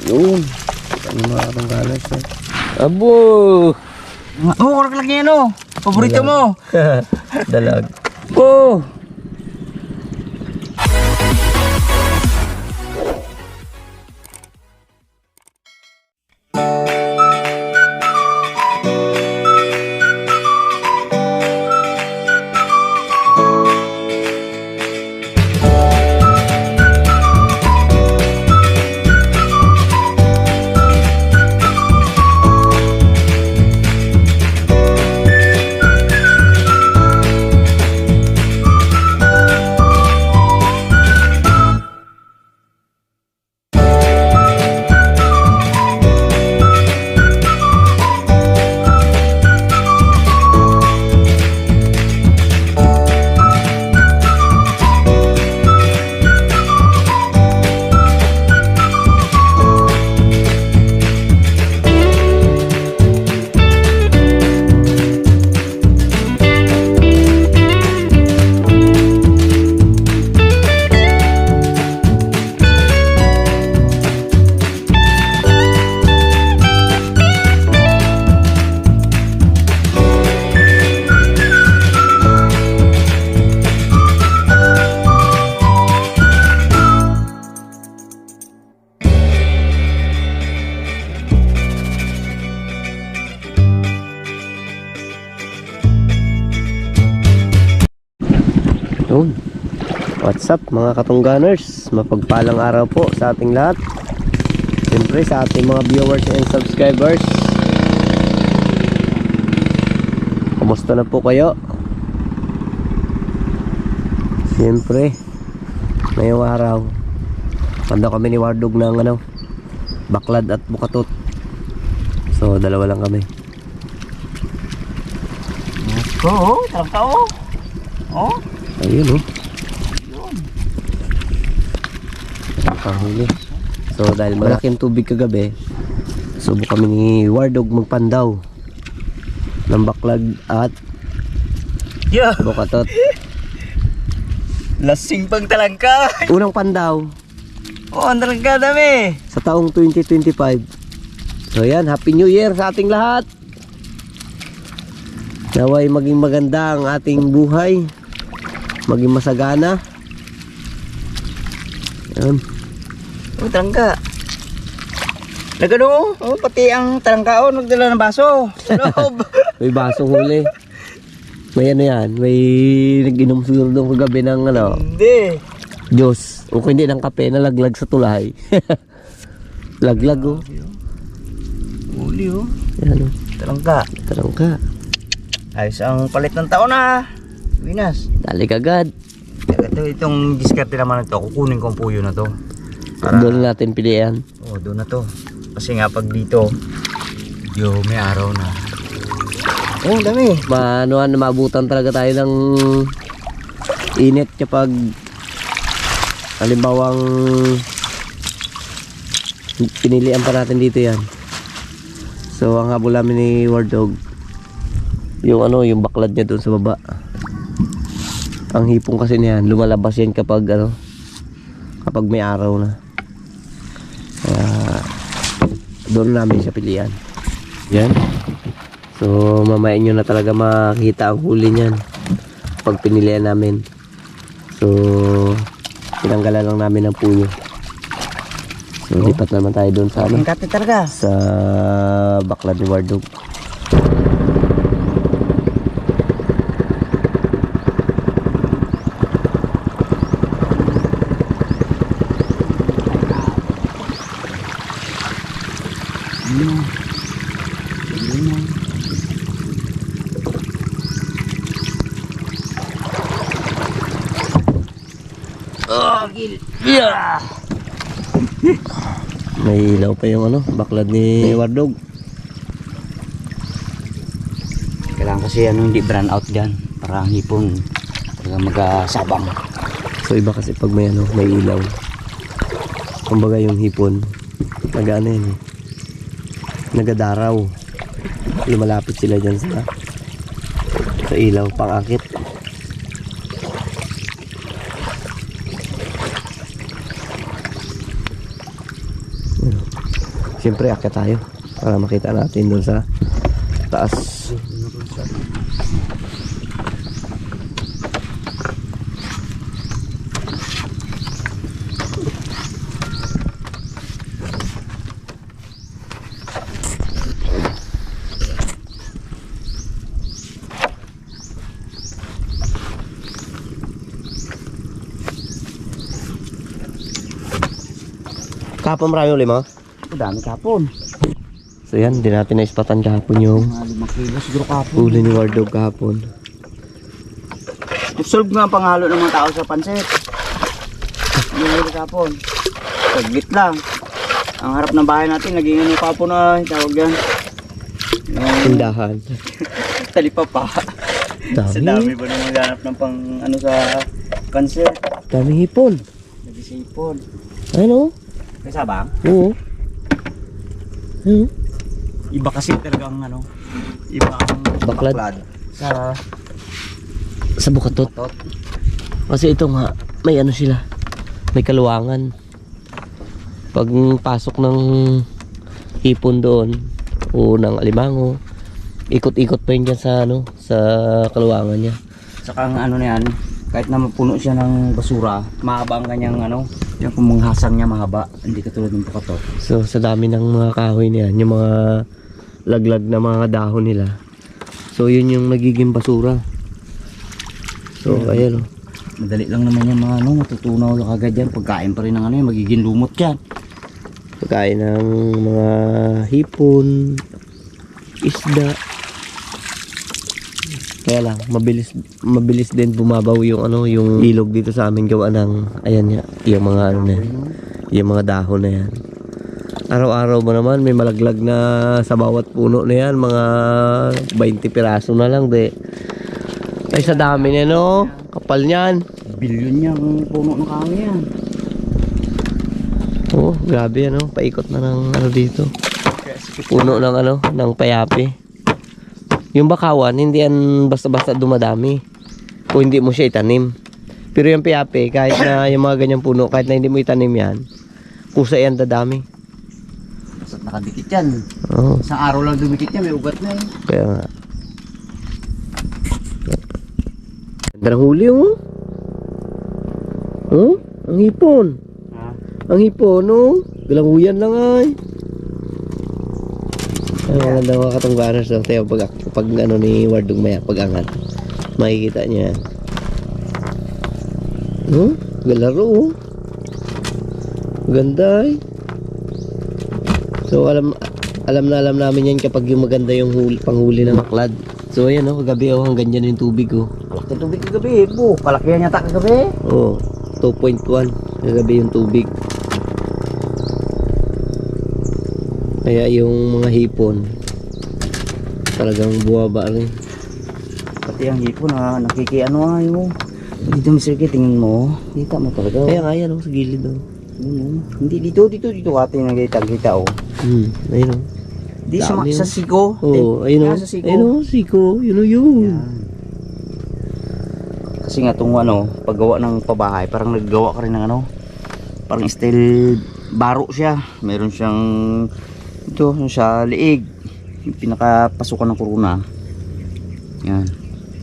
Yun. Ano mga katunggalas eh. Abo! Oh, kurak lagi yan oh. Paborito mo. Dalag. Oh! Yun. What's up mga katungganers? Mapagpalang araw po sa ating lahat. Siyempre sa ating mga viewers and subscribers. Kumusta na po kayo? Siyempre ngayong araw panda kami ni Wardog ng baklad at bukatot. So dalawa lang kami. Let's go. Tarap ka oh. Oh. Ayun oh. Nakahuli. So dahil malaking tubig kagabi, subo kami ni Wardog magpandaw ng baklag at bukatot. Lasing pang talangka. Unang pandaw Oh, ang talangka dami. sa taong 2025. So yan, Happy New Year sa ating lahat. Naway maging maganda ang ating buhay, maging masagana. Yan. Oh, talangka. Nagano? Oh, pati ang talangka oh, nagdala ng baso. Sa loob. May basong huli. May yan, may nag-inom siguro doon kagabi ng Hindi. Diyos. O kung hindi ng kape, nalaglag sa tulay. Laglag oh. Uli oh. Yan oh. Talangka. Talangka. Ayos ang palit ng taon na. Winas. Dali kagad. Itong diskarte naman ito, kukunin ko ang puyo na to. Doon natin pilihan. Oh, doon na to. Kasi nga pag dito, may araw na. Oh, dami. Maanuhan na maabutan talaga tayo ng init kapag halimbawang pinilian pa natin dito yan. So ang habol namin ni Wardog, yung yung baklad niya doon sa baba. Ang hipong kasi niyan, lumalabas yan kapag kapag may araw na. Kaya doon namin siya pilihan. Yan. So mamaya nyo na talaga makita ang huli niyan pag pinilihan namin. So tinanggalan lang namin ng puyo. So lipat naman tayo doon sa Ang kati talaga. sa baklad ni Wardog. Yeah. May ilaw pa yung baklad ni Wardog. Kailangan kasi hindi brand out dyan para ang hipon talaga magasabang. So iba kasi pag may may ilaw. Kumbaga yung hipon nag-ano yan nagadaraw. Lumalapit sila dyan sa ilaw pang-akit. Siyempre akyat tayo para makita natin doon sa taas. Kapon marami ulit mo? Dami kapon. So yan, hindi natin naispatan kahapon yung Mga 5 kilo siguro kapon. huli ni Ward Dog kahapon. Solve nga ang pangalo ng mga tao sa pansit. Yung huli kapon. Saglit lang. Ang harap ng bahay natin, naging ano kapon na tawag yan. Yung Tindahan. talipapa. Sa Dami. dami ba naman ganap ng pang ano sa pansit. Daming hipon. Nagisipon. Ano? May sabang? Oo. Ano? Iba kasi talaga ang ano. Iba ang Baklad. sa Sa Bukatot. tot. Kasi ito nga, may ano sila. May kaluwangan. Pag pasok ng hipon doon o ng alimango, ikot-ikot pa yun dyan sa ano, sa kaluwangan niya. Saka ang ano na yan, kahit na mapuno siya ng basura, mahaba ang kanyang ano, yung kumunghasang niya mahaba, hindi katulad ng Bukatot. So sa dami ng mga kahoy niyan, yung mga laglag na mga dahon nila. So yun yung nagiging basura. So ayan o. Madali lang naman yung mga ano, matutunaw lang agad yan. Pagkain pa rin ng ano yan, magiging lumot yan. Pagkain ng mga hipon, isda. Kaya lang mabilis din bumabaw yung ano, yung ilog dito sa amin gawa ng ayan niya, yung mga ano na yan, yung mga dahon na yan. Araw-araw mo naman may malaglag na sa bawat puno na yan, mga 20 piraso na lang de. Ay sa dami niya no, kapal niyan. Bilyon niya ang puno ng kahoy yan. Oh, grabe ano, paikot na ng ano dito. Puno ng ano, ng payapi. Yung bakawan, hindi yan basta-basta dumadami. Kung hindi mo siya itanim. Pero yung payapi, kahit na yung mga ganyang puno, kahit na hindi mo itanim yan, kusa yan dadami. Basta't nakadikit yan. Oh, Isang araw lang dumikit yan, may ugat na eh. kaya nga. Ganda ng huli oh. Oh, ang hipon. Ha? Ang hipon oh. Galanguyan lang ay. Ay, maganda mga katungganers daw tayo pag ano ni Ward Dog maya, pag-angat. Makikita niya. Oh, galaro oh. Maganda ay. So alam namin yan kapag yung maganda yung panghuli ng maklad. So ayan oh, kagabi oh, hanggang dyan yung tubig oh. Palaki ng tubig kagabi, po. Palaki yan yata kagabi. Oh, 2.1 kagabi yung tubig. Kaya yung mga hipon talagang buwaba rin. Pati ang hipon ha, nakikiano ay mo. Dito Mr. K, tingin mo. Kita mo talaga. Kaya nga yan oh, sa gilid oh. Hindi dito ate nakita oh. Ayun oh. Di Dami sa yun. siko. Oh, ayun oh. Sa siko. Ayun oh, siko. Yun oh yun. Yan. Kasi nga itong ano, paggawa ng pabahay, parang naggawa ka rin ng ano, parang style baro siya. Meron siyang ito, yung sa liig, yung pinakapasukan ng kuruna. Yan.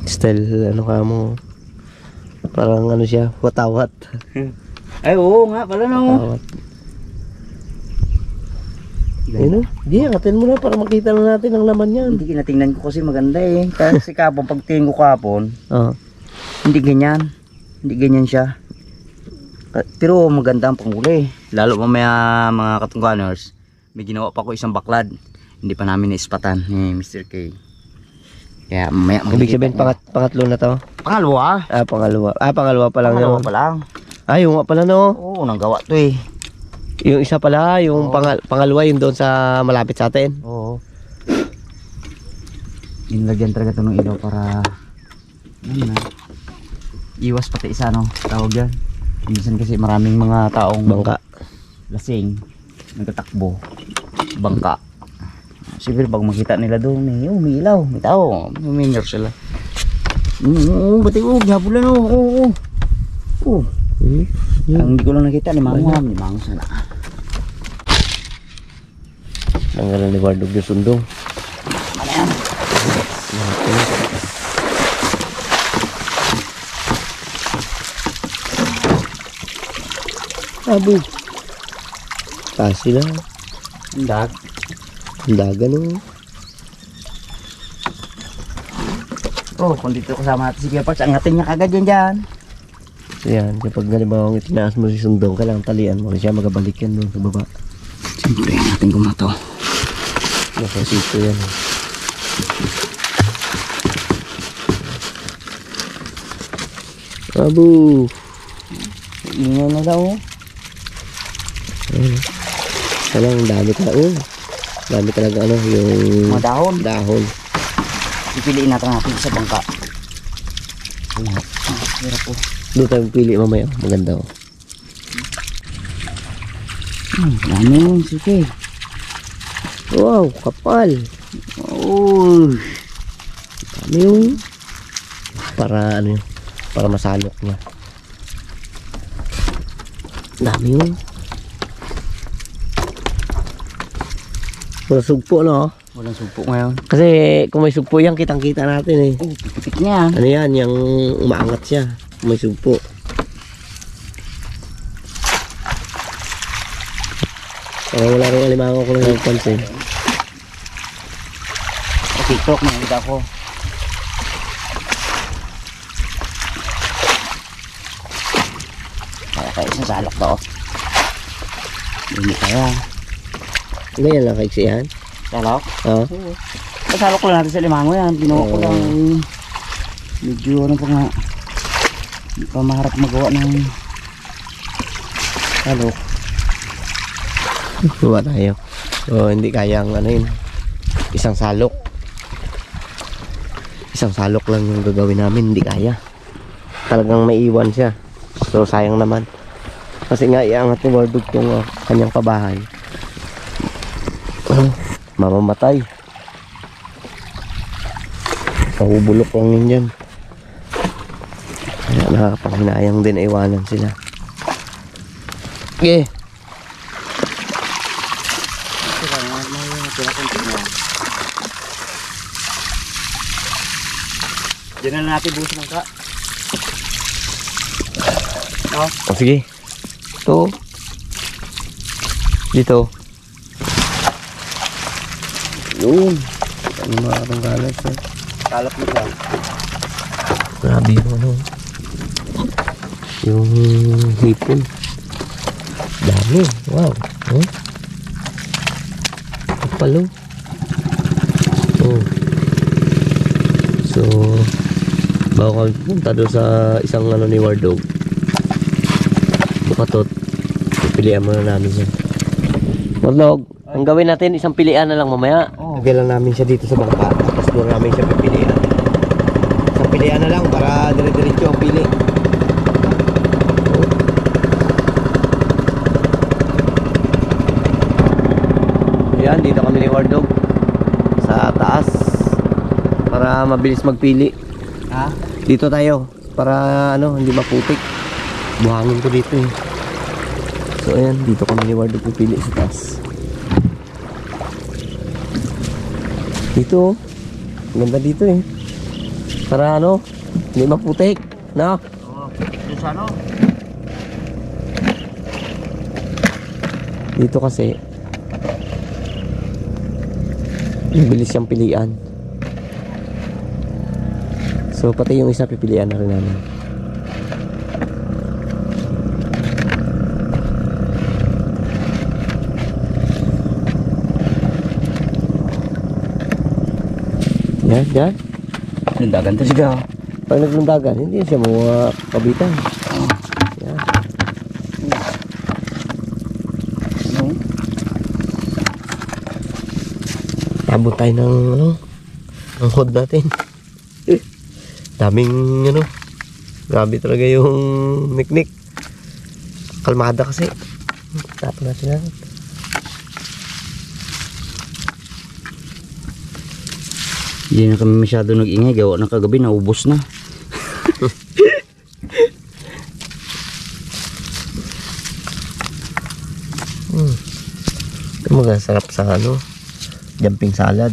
Style ano ka mo. Parang ano siya, watawat. Ay oo nga pala no. Watawat. Ayun oh. Di, akatin mo na para makita na natin ang laman yan. Hindi kinatingnan ko kasi maganda eh. Kasi kapon, pag tingin ko kapon, Oh. hindi ganyan. Hindi ganyan siya. Pero maganda ang panghuli. Lalo mamaya mga katungganers, may ginawa pa ko isang baklad. Hindi pa namin naispatan ni Mr. K. Kaya mamaya Ibig sabihin pangatlo na to? Pangalawa. Pangalawa. Pangalawa pa lang Pangalawa yun. pa lang. Yung nga pala no. Oo, nanggawa to eh. Yung isa pala, yung Oo. pangalawa yung doon sa malapit sa atin. Oo. Inilagyan talaga ito ng ilaw para ano na, iwas pati isa no, tawag yan. Minsan kasi maraming mga taong Bangka. lasing, nagtatakbo, bangka. Siyempre pag makita nila doon, may ilaw, may tao, may minor sila. Bati ko, gihabulan oh. Oo. Ang hindi ko lang nakita, limango sana. Tanggalan ni Wardog yung sundong. Ano yan? Abo. Kasi lang. Dag. Ang dagan oh. Oh, kung dito kasama natin si Kuya Parts, angatin niya kagad yan dyan. So yan, kapag halimbawa itinaas mo si sundong, kailangan talian mo. Kasi siya magabalik yan doon sa baba. Siyempre, natin kumato. Nakasito yan. Abo. Ingay na daw. Ayun. Kailangan dami talaga. Oh. Dami talaga ano, yung Mga dahon. dahon. Ipiliin natin sa bangka. Ayan. Hirap po. Doon tayo pili mamaya. Maganda oh. Dami yung sige. Wow, kapal. Oh. Dami yung para ano yun, para masalok niya. Dami yung wala sugpo no? Walang sugpo ngayon. Kasi kung may sugpo yan, kitang kita natin eh. Oh, pipit niya. Ano yan, yung umaangat siya. Kung may sugpo. Parang wala rin alimango ko lang nagpansin. Sa TikTok, nakita ko. Kaya isang salok to. Hindi kaya. Ganyan lang kaiksihan. Salok? Oo. Kasalok lang natin sa limango yan. Ginawa ko lang. Medyo ano pa nga. Hindi pa maharap magawa ng salok. Gawa tayo. So hindi kayang ano yun. Isang salok. Isang salok lang yung gagawin namin. Hindi kaya. Talagang maiwan siya. So sayang naman. Kasi nga iangat ni Wardog tong kanyang pabahay. Mamamatay. Pahubulok lang yun dyan. Kaya nakakapanghinayang din iwanan sila. Okay. Diyan na natin buhos ng ka. O sige. Ito. Dito. Yun. Ano mga katanggalas eh. Kalap mo ka. Grabe yung ano. Yung hipon. Dami. Wow. Oh. Kapalo. Oh. So, bago kami punta doon sa isang ano ni Wardog. Bukatot. Pilihan muna namin yan. Wardog, ang gawin natin isang pilihan na lang mamaya. Oh. Lagyan lang namin siya dito sa bangka. Tapos doon namin siya pipilihan. Isang pilihan na lang para dire-diretso ang pili. Yan, dito kami ni Wardog sa taas para mabilis magpili. Ha? Dito tayo para ano, hindi maputik. Buhangin ko dito eh. So ayan, dito kami ni Wardog pipili sa taas. Dito, ganda dito eh. Para ano, hindi maputik, no? Oo. Doon sa ano? Dito kasi mabilis siyang pilian. So pati yung isa pipilian na rin namin. Yan, yan. Lundagan to siya. Pag naglundagan, hindi siya mga kabitan. Yan. Abot tayo ng ano, ng hod natin. Daming ano, grabe talaga yung niknik. Kalmada kasi. Tapos natin yan. Hindi na kami masyado nag-ingay. Gawa na kagabi, naubos na. Ito masarap sa ano, Jumping salad.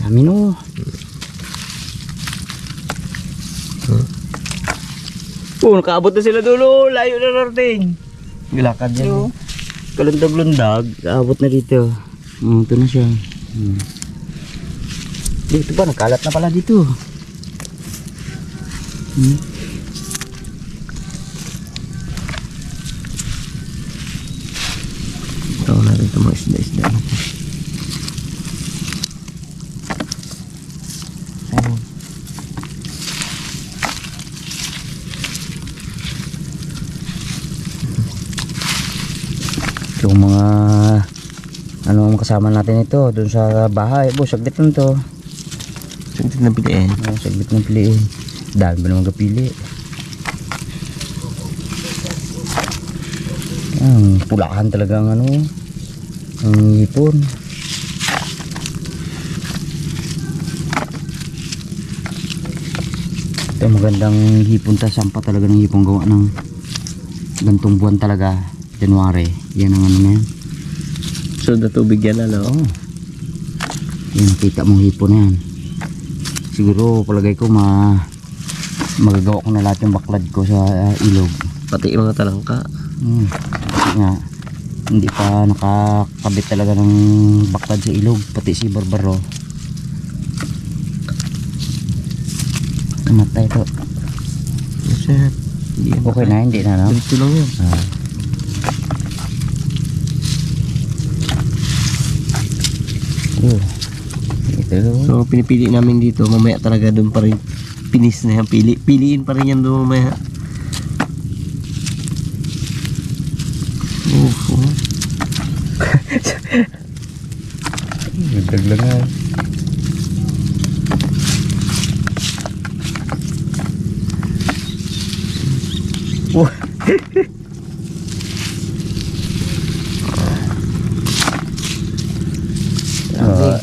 Dami no. Oh, nakaabot na sila dulo. Layo na narating. Gilakad yan. Kalundag-lundag. Nakaabot na dito. Ito na siya. Dito ba? Nagkalat na pala dito. Ito natin ito mga isda-isda natin. Ayun. Yung mga ano ang kasama natin ito doon sa bahay. Saglit lang to. Saglit na piliin. Saglit ng piliin. Dami ba naman kapili? Pulahan talaga ang ano, ang hipon. Ito magandang hipon, ta sampa talaga ng hipon gawa ng gantong buwan talaga, January. Yan ang ano na yan. So na tubig yan ano? Oo. Yan, nakita mong hipon na yan. Siguro palagay ko magagawa ko na lahat yung baklad ko sa ilog. Pati yung mga talangka. Kasi nga hindi pa nakakabit talaga ng baklad sa ilog, pati si Barbaro. Namatay to. Shit. Okay na, hindi na, no? Dito lang yun. Ito. So pinipili namin dito, mamaya talaga doon pa rin pinis na yan, piliin pa rin yan doon mamaya. Nagdag lang nga.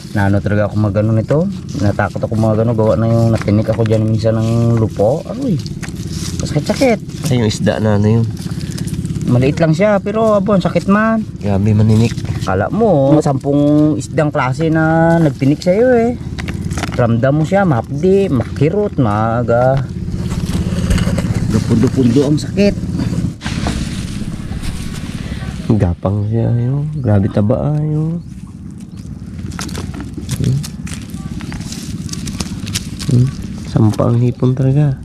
Naano talaga ako magano nito. Natakot ako magano, gawa na yung natinik ako diyan minsan ng lupo. Aroy. Sakit-sakit. Ay yung isda na ano yun. Maliit lang siya pero abon sakit man. Grabe maninik. Kala mo 10 isdang klase na nagtinik sa iyo eh. Ramdam mo siya, mahapdi, makirot, gapundo-pundo ang sakit. Gapang siya yun. Grabe taba yun. Sampa ang hipon talaga.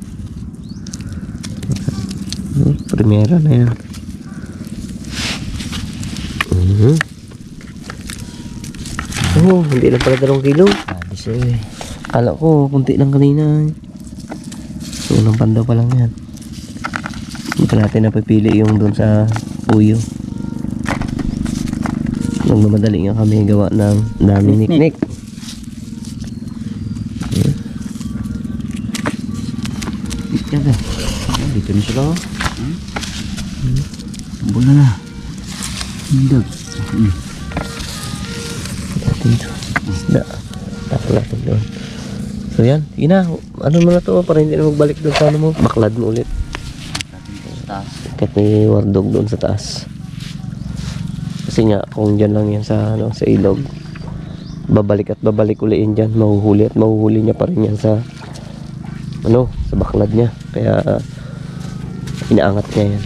Primera na yan. Oh, hindi lang pala 2 kilo. Siya eh. Kala ko, kunti lang kanina. So, unang pando pa lang yan. Hindi pa natin napipili yung doon sa puyo. Nung mamadali nga kami gawa ng daming niknik. Dito na sila. Bula na. Hindag. Dito. Isda. Tapos natin doon. So yan. Ina. Ano mo na to? Para hindi na magbalik doon sa ano mo. Baklad mo ulit. Kahit may wardog doon sa taas. Kasi nga kung dyan lang yan sa, ano, sa ilog, babalik at babalik uliin dyan. Mahuhuli at mahuhuli niya pa rin yan sa ano, sa baklad niya. Kaya inaangat niya yan.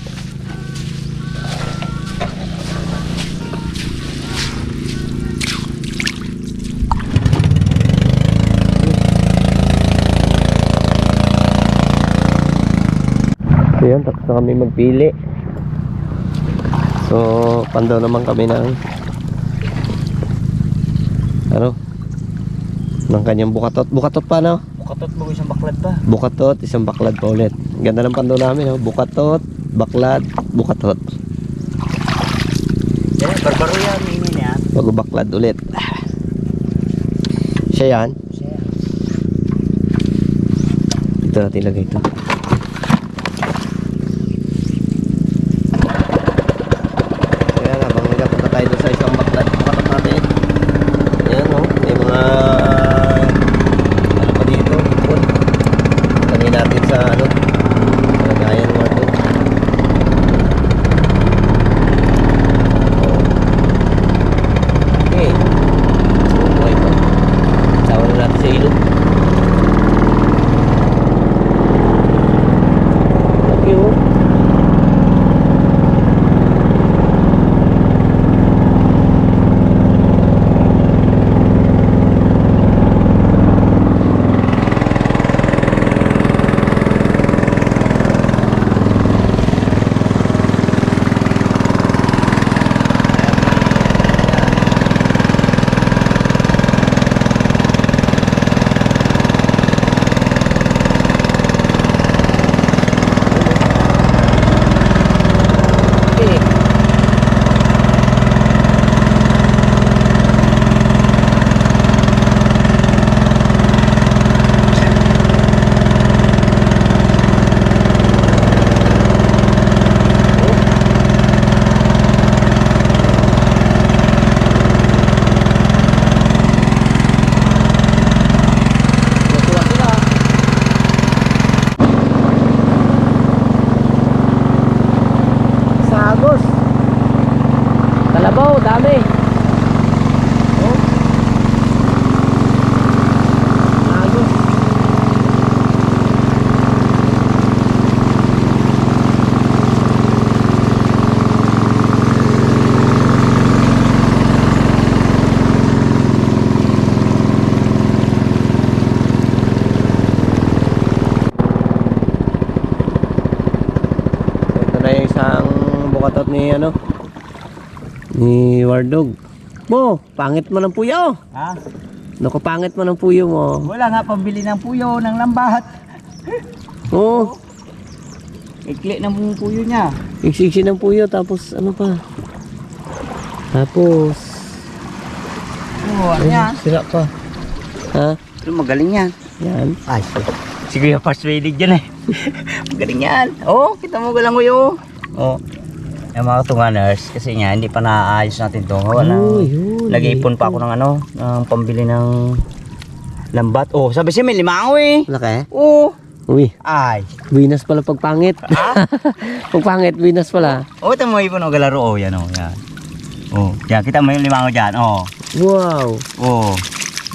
So yan, tapos na kami magpili. So pandaw naman kami ng ano, ng kanyang bukatot. Bukatot pa, no? Bukatot mo isang baklad ba? Bukatot, isang baklad pa ulit. Ganda ng pandaw namin, no? Bukatot, baklad, bukatot. Yan, barbaro yan, ini yan. Bago baklad ulit. Siya yan. Ito natin ilagay ito. Kaya nga, bang nagpunta tayo doon sa isang baklad. Bukatot natin. Ayan, no? May mga ano pa dito, hipon. Tangin natin sa ano, lagayan mo ito. Okay. Oh, dami. Oh. Agos. Ito na yung isang bukatot ni ano ni Wardog. Mo, pangit mo ng puyo. Ha? Naku, pangit mo ng puyo mo. Wala nga pambili ng puyo ng lambat. Oh, Ikli ng puyo niya. iksi ng puyo tapos ano pa? Tapos Oo, ano yan? sira pa. Ha? Pero magaling yan. Yan. Ay, sige yung persuaded dyan eh. Magaling yan. Oo, kita mo galang ko yun. Oo. Yung mga tunganers, kasi nga hindi pa naayos natin to. Oh, yun. Nag-iipon pa ako ng ano, ng pambili ng lambat. Oh, sabi siya may limango eh. Laki? Oo. Uy, Ay. winas pala pag pangit. Pag pangit, winas pala. Oh, ito mo ipon o galaro. Oh, yan oh, yan. Oh, yan, kita mo yung limango dyan. Oh. Wow. Oh.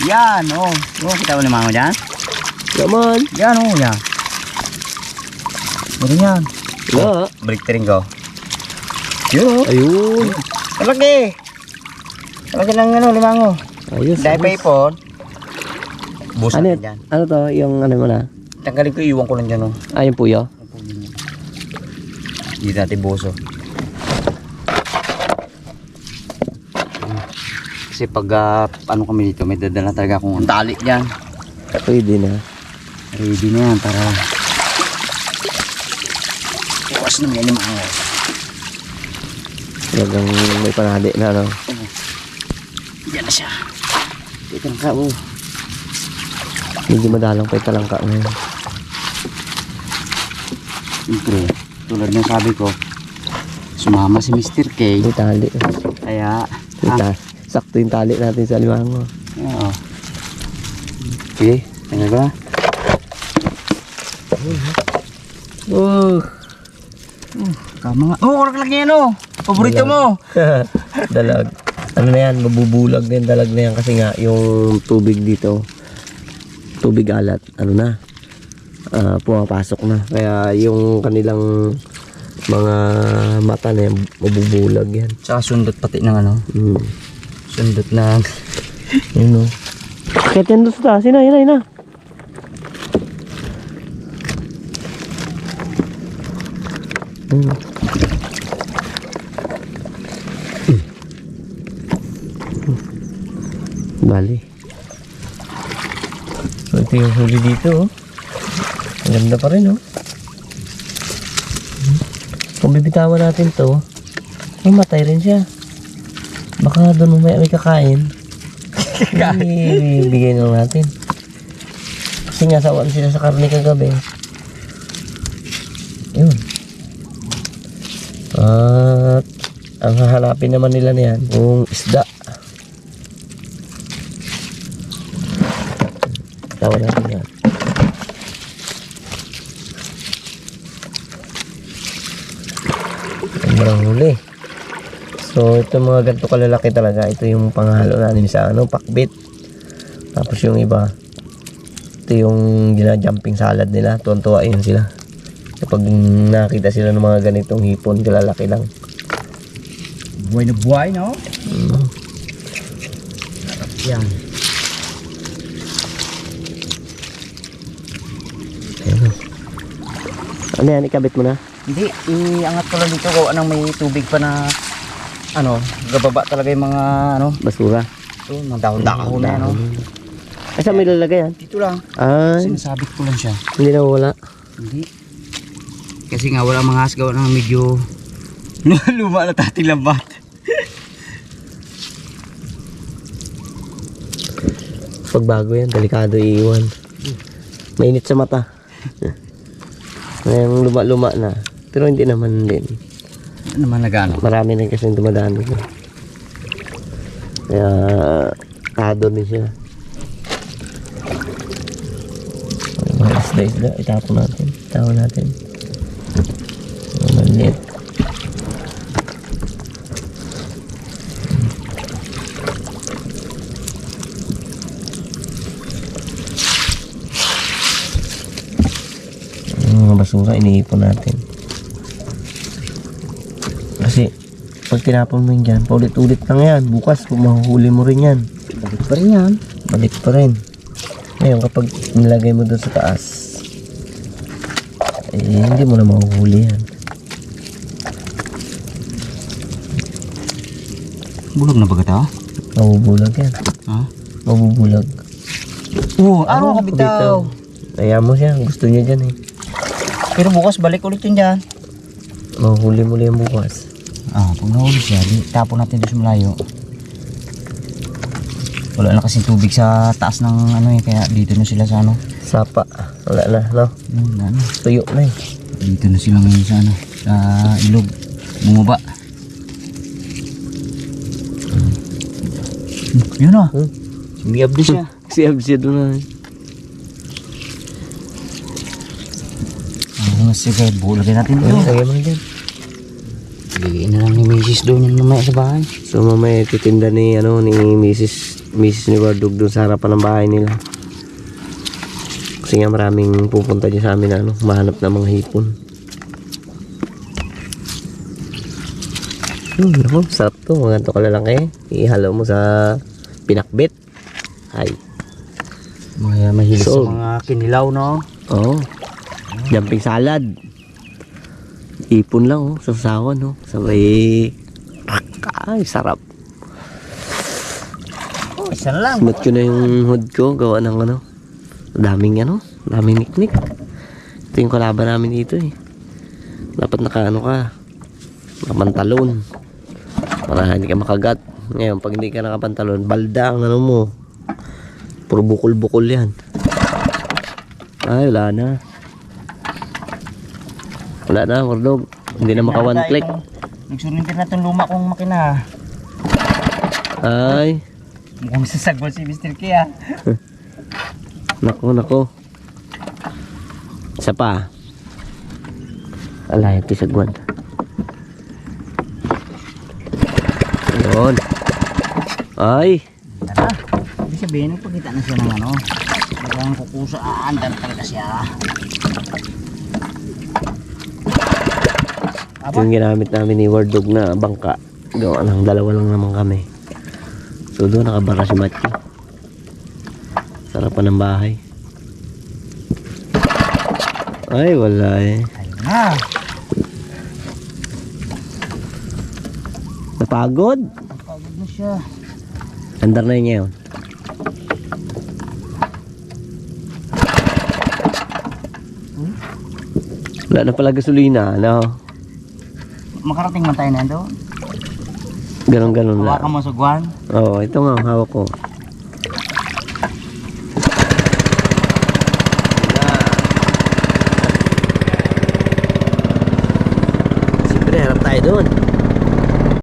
Yan, oh. Oh, kita mo yung limango dyan? Naman. Yan, oh, yan. Ano yan? Wala. Balik rin ko. Yun, oh. Ayun. Malaki. Malaki ng ano, limango. Ayos. Dahil pa ipon. Busa Ano, na dyan. ano to? Yung ano mo na? Tanggalin ko, iwan ko lang dyan, oh. Ah, yung puyo? Hindi natin buso. Kasi pag ano kami dito, may dadala talaga akong tali dyan. Pwede na. Ready na yan para iwas na may limango. Talagang may panali na, no? Yan na siya. Dito lang ka, oh. Medyo madalang pa yung talangka ngayon. Siyempre, tulad ng sabi ko, sumama si Mr. K. May tali. Kaya, Sakto yung tali natin sa limango. oo. Sige, tanggal ko na. Oh. Kama nga. Oh, korak lagi yan, oh. Paborito mo. Dalag. Ano na yan, mabubulag na yung dalag na yan kasi nga yung tubig dito, tubig alat, ano na, pumapasok na. Kaya yung kanilang mga mata na yan, mabubulag yan. Tsaka sundot pati ng ano. Sundot ng... Yun o. Kaya yan doon sa taas, yun na. Bali. So ito yung huli dito, oh. Ang ganda pa rin, oh. Kung bibitawan natin to, mamatay rin siya. Baka doon may kakain. Bigay na lang natin. Kasi nga sawaan sila sa karne kagabi. Yun. At ang hahanapin naman nila niyan kung isda. Tawa natin yan. Ang marang huli. So ito mga ganito kalalaki talaga. Ito yung panghalo natin sa ano, pakbit. Tapos yung iba, ito yung gina-jumping salad nila. Tuwan-tuwa yun sila. Kapag nakita sila ng mga ganitong hipon, kalalaki lang. Buhay na buhay, no? Yan. Ayun. Ano yan, ikabit mo na? Hindi, iangat ko lang dito kung anong may tubig pa na ano, gababa talaga yung mga ano, Basura. ito, mga dahon-dahon na ano. Ay, saan may lalagay yan? Dito lang. Ay, Sinasabit ko lang siya. hindi na wala. Hindi. Kasi nga wala mga asgaw na medyo luma na tating lambat. Pag bago yan, delikado iiwan. Mainit sa mata. Ngayong luma-luma na. Pero hindi naman din. Ano naman nagano? Marami na kasi dumadaan dito. Kaya, tado din siya. Mga isda-isda, itapon natin. Itapon natin. Maliit. mga basura, iniipon natin. Kasi, pag tinapon mo yun dyan, paulit-ulit lang yan. Bukas, kung mahuhuli mo rin yan. Balik pa rin yan. Balik pa rin. Ngayon, kapag nilagay mo doon sa taas, eh, hindi mo na mahuhuli yan. Bulog na ba ito? Mabubulag yan. Ha? Mabubulag. Oo, araw ka bitaw. Kaya mo siya, gusto niya dyan eh. Pero bukas balik ulit yun dyan. Mahuhuli mo yan bukas. Pag nahuli siya, tapon natin doon sa malayo. Wala na kasing tubig sa taas ng ano eh, kaya dito na sila sa ano. Sapa. Wala na, no? Wala na. Tuyo na eh. Dito na sila ngayon sa ano, sa ilog. Bumaba. Yun o. Sumiyab din siya. Si Absi doon na. Sige, bulagin natin Ayun, dito. lagay mo na dyan. Bigyan na lang ni Mrs. doon yung mamaya sa bahay. So mamaya titinda ni Mrs. ni Wardog doon sa harapan ng bahay nila. Kasi nga maraming pupunta dyan sa amin na mahanap ng mga hipon. Naku, sarap to. Mga ganito kalalaki. Ihalo mo sa pinakbit. Ay. Mga mahilig So, sa mga kinilaw, no? Oo. Jumping salad. Ipon lang oh, sa sawan oh. Sabay. Ay, sarap. Oh, isa na lang. Smooth ko na yung hood ko. Gawa ng daming niknik. Ito yung kalaban namin dito eh. Dapat naka ka. Nakapantalon. Para hindi ka makagat. Ngayon, pag hindi ka nakapantalon, balda ang mo. Puro bukol-bukol yan. Ay, wala na. Wala na, Wardog. Hindi na maka one click. Nagsurintin na itong luma kong makina. Ay. Mukhang sasagwal si Mr. Kia. Nako. Isa pa. Alay, ito sagwan. Ayun. Ay. Tara. Ibig sabihin, nagpakita na siya ng ano. Talagang kukusaan. Dala talaga siya. Ito yung ginamit namin ni Wardog na bangka. Gawa ng dalawa lang naman kami. So doon nakabara si Matthew. Sarap pa ng bahay. Ay wala eh. Ayun na. Napagod? Napagod na siya. Andar na niya yun. Wala na pala gasolina, ano? Makarating man tayo na doon. Ganon-ganon Hawakan lang. mo sa guwan. Oo, ito nga, hawak ko. Siyempre, harap tayo doon.